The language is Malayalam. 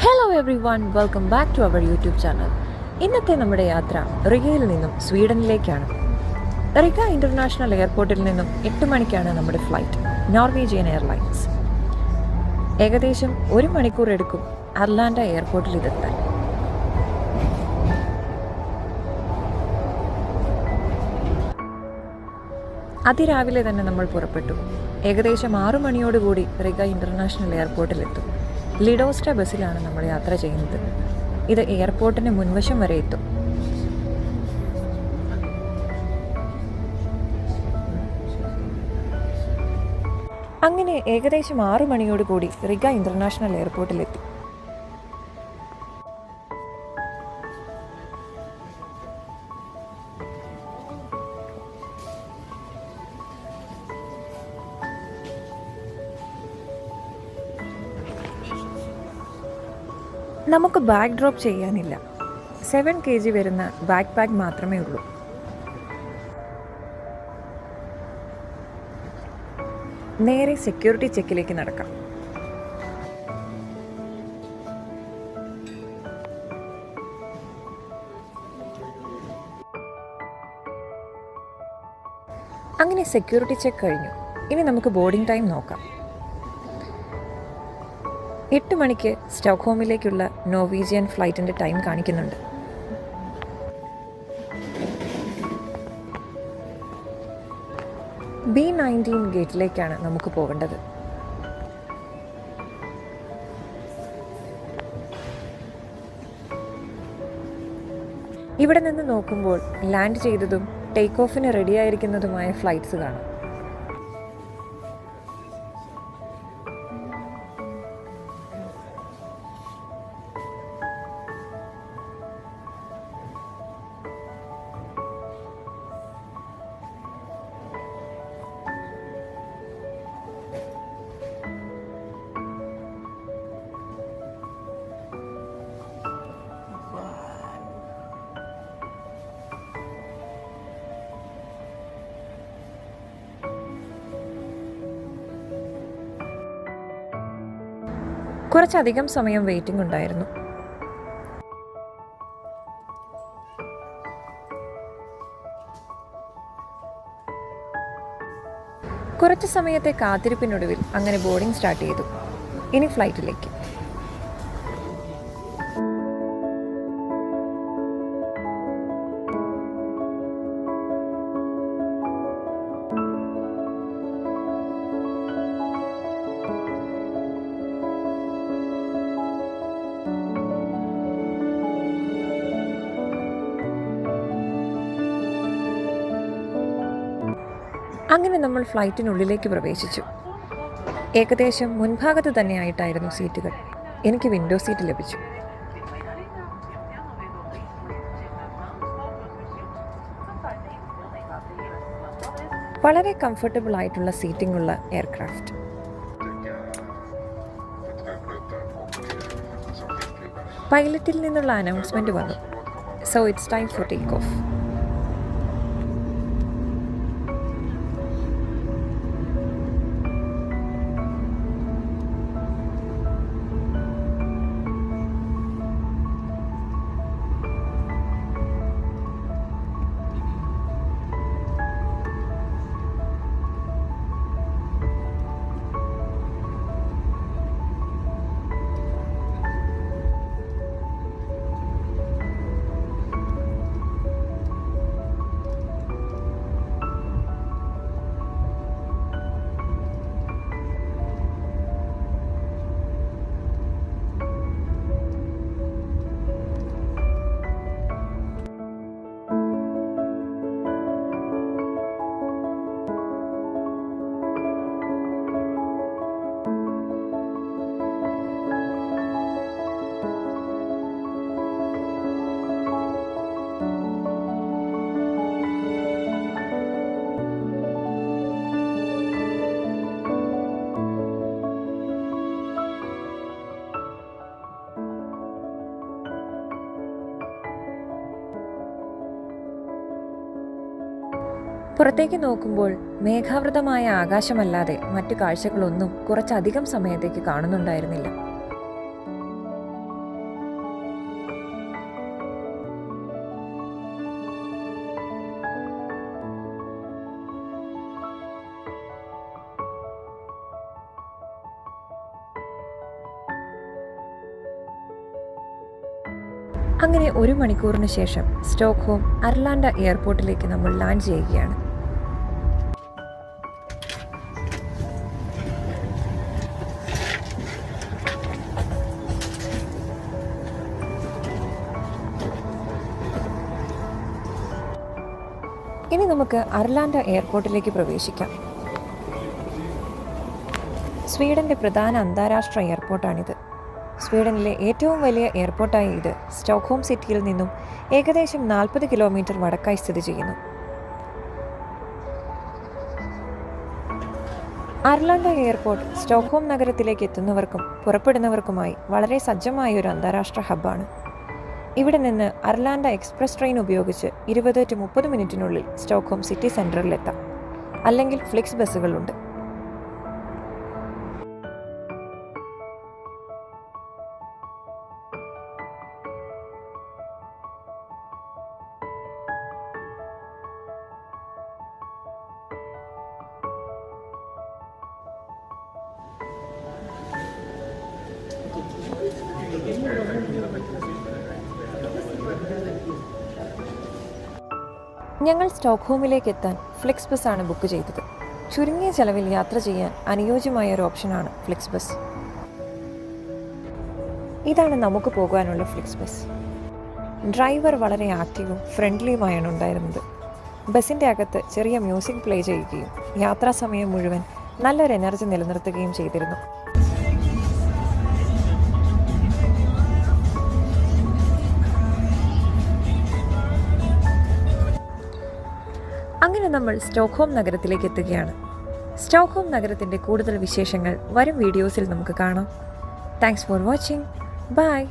Hello everyone, welcome back to our YouTube channel. ഇന്നത്തെ നമ്മുടെ യാത്ര റിഗയിൽ നിന്നും സ്വീഡനിലേക്കാണ്. റിഗ ഇൻ്റർനാഷണൽ എയർപോർട്ടിൽ നിന്നും 8 മണിക്കാണ് നമ്മുടെ ഫ്ലൈറ്റ്, നോർവീജിയൻ എയർലൈൻസ്. ഏകദേശം 1 മണിക്കൂർ എടുക്കും അറ്റ്ലാന്റ എയർപോർട്ടിൽ ഇതെത്താൻ. അതിരാവിലെ തന്നെ നമ്മൾ പുറപ്പെട്ടു. ഏകദേശം 6 മണിയോടുകൂടി റിഗ ഇൻ്റർനാഷണൽ എയർപോർട്ടിലെത്തും. ലിഡോസ്റ്റ ബസ്സിലാണ് നമ്മൾ യാത്ര ചെയ്യുന്നത്. ഇത് എയർപോർട്ടിന് മുൻവശം വരെ എത്തും. അങ്ങനെ ഏകദേശം 6 മണിയോടുകൂടി റിഗ ഇൻ്റർനാഷണൽ എയർപോർട്ടിലെത്തി. നമുക്ക് ബാഗ് ഡ്രോപ്പ് ചെയ്യാനില്ല. 7 kg വരുന്ന ബാക്ക് പാക്ക് മാത്രമേ ഉള്ളൂ. നേരെ സെക്യൂരിറ്റി ചെക്കിലേക്ക് നടക്കാം. അങ്ങനെ സെക്യൂരിറ്റി ചെക്ക് കഴിഞ്ഞു. ഇനി നമുക്ക് ബോർഡിംഗ് ടൈം നോക്കാം. 8 മണിക്ക് സ്റ്റോക്ക്ഹോമിലേക്കുള്ള നോർവീജിയൻ ഫ്ലൈറ്റിൻ്റെ ടൈം കാണിക്കുന്നുണ്ട്. B19 ഗേറ്റിലേക്കാണ് നമുക്ക് പോകേണ്ടത്. ഇവിടെ നിന്ന് നോക്കുമ്പോൾ ലാൻഡ് ചെയ്തതും ടേക്ക് ഓഫിന് റെഡിയായിരിക്കുന്നതുമായ ഫ്ലൈറ്റ്സ് കാണാം. കുറച്ചധികം സമയം വെയിറ്റിംഗ് ഉണ്ടായിരുന്നു. കുറച്ച് സമയത്തെ കാത്തിരിപ്പിനൊടുവിൽ അങ്ങനെ ബോർഡിംഗ് സ്റ്റാർട്ട് ചെയ്തു. ഇനി ഫ്ലൈറ്റിലേക്ക്. അങ്ങനെ നമ്മൾ ഫ്ലൈറ്റിനുള്ളിലേക്ക് പ്രവേശിച്ചു. ഏകദേശം മുൻഭാഗത്ത് തന്നെയായിട്ടായിരുന്നു സീറ്റുകൾ. എനിക്ക് വിൻഡോ സീറ്റ് ലഭിച്ചു. വളരെ കംഫർട്ടബിൾ ആയിട്ടുള്ള സീറ്റിംഗ് ഉള്ള എയർക്രാഫ്റ്റ്. പൈലറ്റിൽ നിന്നുള്ള അനൗൺസ്മെന്റ് വന്നു. So it's time for take off. പുറത്തേക്ക് നോക്കുമ്പോൾ മേഘാവൃതമായ ആകാശമല്ലാതെ മറ്റു കാഴ്ചകളൊന്നും കുറച്ചധികം സമയത്തേക്ക് കാണുന്നുണ്ടായിരുന്നില്ല. അങ്ങനെ 1 മണിക്കൂറിന് ശേഷം സ്റ്റോക്ക്ഹോം അർലാൻഡ എയർപോർട്ടിലേക്ക് നമ്മൾ ലാൻഡ് ചെയ്യുകയാണ്. ഇനി നമുക്ക് അർലാൻഡ എയർപോർട്ടിലേക്ക് പ്രവേശിക്കാം. സ്വീഡന്റെ പ്രധാന അന്താരാഷ്ട്ര എയർപോർട്ടാണിത്. സ്വീഡനിലെ ഏറ്റവും വലിയ എയർപോർട്ടായ ഇത് സ്റ്റോക്ക്ഹോം സിറ്റിയിൽ നിന്നും ഏകദേശം 40 കിലോമീറ്റർ വടക്കായി സ്ഥിതി ചെയ്യുന്നു. അർലാൻഡ എയർപോർട്ട് സ്റ്റോക്ക്ഹോം നഗരത്തിലേക്ക് എത്തുന്നവർക്കും പുറപ്പെടുന്നവർക്കുമായി വളരെ സജ്ജമായ ഒരു അന്താരാഷ്ട്ര ഹബ്ബാണ്. ഇവിടെ നിന്ന് അർലാൻഡ എക്സ്പ്രസ് ട്രെയിൻ ഉപയോഗിച്ച് 20 to 30 മിനിറ്റിനുള്ളിൽ സ്റ്റോക്ക്ഹോം സിറ്റി സെൻറ്ററിലെത്താം. അല്ലെങ്കിൽ ഫ്ലിക്സ് ബസ്സുകളുണ്ട്. ഞങ്ങൾ സ്റ്റോക്ക്ഹോമിലേക്ക് എത്താൻ ഫ്ലിക്സ് ബസ്സാണ് ബുക്ക് ചെയ്തത്. ചുരുങ്ങിയ ചെലവിൽ യാത്ര ചെയ്യാൻ അനുയോജ്യമായ ഒരു ഓപ്ഷനാണ് ഫ്ലിക്സ് ബസ്. ഇതാണ് നമുക്ക് പോകാനുള്ള ഫ്ലിക്സ് ബസ്. ഡ്രൈവർ വളരെ ആക്റ്റീവും ഫ്രണ്ട്ലിയുമായാണ് ഉണ്ടായിരുന്നത്. ബസ്സിൻ്റെ അകത്ത് ചെറിയ മ്യൂസിക് പ്ലേ ചെയ്യുകയും യാത്രാസമയം മുഴുവൻ നല്ലൊരു എനർജി നിലനിർത്തുകയും ചെയ്തിരുന്നു. അങ്ങനെ നമ്മൾ സ്റ്റോക്ക്ഹോം നഗരത്തിലേക്ക് എത്തുകയാണ്. സ്റ്റോക്ക്ഹോം നഗരത്തിൻ്റെ കൂടുതൽ വിശേഷങ്ങൾ വരും വീഡിയോസിൽ നമുക്ക് കാണാം. Thanks for watching. ബൈ.